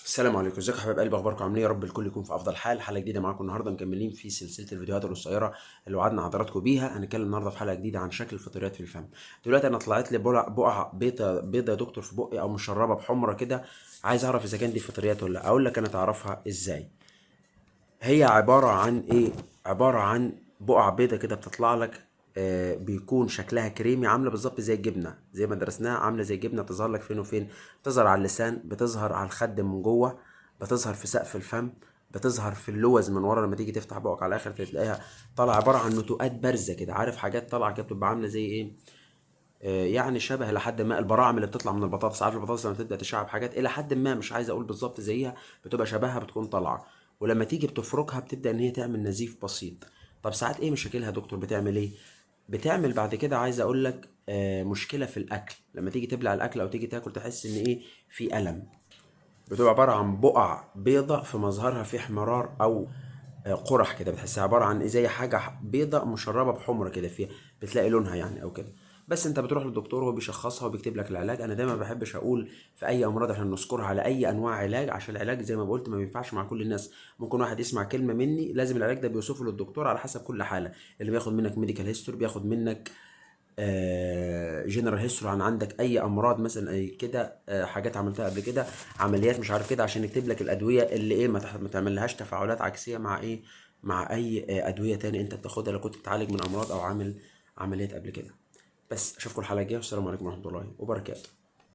السلام عليكم، ازيكم يا حبايب قلبي؟ اخباركم عاملين ايه؟ يا رب الكل يكون في افضل حال. حلقه جديده معاكم النهارده، مكملين في سلسله الفيديوهات القصيره اللي وعدنا حضراتكم بيها. هنتكلم النهارده في حلقه جديده عن شكل الفطريات في الفم. دلوقتي انا طلعت لي بقعه بيضه بيضه يا دكتور في بقي، او مشربه بحمره كده. عايز اعرف اذا كان دي فطريات ولا لا. اقول لك انا تعرفها ازاي. هي عباره عن ايه؟ عباره عن بقع بيضه كده بتطلع لك. بيكون شكلها كريمي، عامله بالظبط زي الجبنه، زي ما درسناها، عامله زي الجبنه. بتظهر لك فين وفين؟ بتظهر على اللسان، بتظهر على الخد من جوه، بتظهر في سقف الفم، بتظهر في اللوز من ورا. لما تيجي تفتح بقك على الاخر تلاقيها طالعه عباره عن نتوءات بارزه كده. عارف حاجات طالعه كده بتبقى عامله زي ايه؟ يعني شبه لحد ما البراعم اللي بتطلع من البطاطس. عارف البطاطس لما تبدا تشعب حاجات الى حد ما، مش عايز اقول بالظبط زيها، بتبقى شبهها، بتكون طالعه. ولما تيجي بتفركها بتبدا ان هي تعمل نزيف بسيط. طب ساعات ايه مشاكلها يا دكتور؟ بتعمل ايه؟ بتعمل بعد كده، عايز اقول لك، مشكله في الاكل. لما تيجي تبلع الاكل او تيجي تاكل تحس ان ايه؟ في الم. بتبقى عباره عن بقع بيضة في مظهرها في احمرار او قرح كده. بتحسها عباره عن زي حاجه بيضة مشربه بحمرة كده فيها، بتلاقي لونها يعني او كده. بس انت بتروح للدكتور وهو بيشخصها وبيكتب لك العلاج. انا دايما ما بحبش اقول في اي امراض احنا نذكرها على اي انواع علاج، عشان العلاج زي ما قلت ما بينفعش مع كل الناس. ممكن واحد يسمع كلمه مني، لازم العلاج ده بيوصفه للدكتور على حسب كل حاله. اللي بياخد منك ميديكال هيستوري، بياخد منك جنرال هيستوري عن عندك اي امراض مثلا، اي كده، حاجات عملتها قبل كده، عمليات مش عارف كده، عشان يكتب لك الادويه اللي ايه ما تعملهاش تفاعلات عكسيه مع ايه؟ مع اي ادويه تاني انت بتاخدها لو كنت بتعالج من امراض او عامل عمليات قبل كده. بس اشوفكم الحلقه الجايه، والسلام عليكم ورحمه الله وبركاته.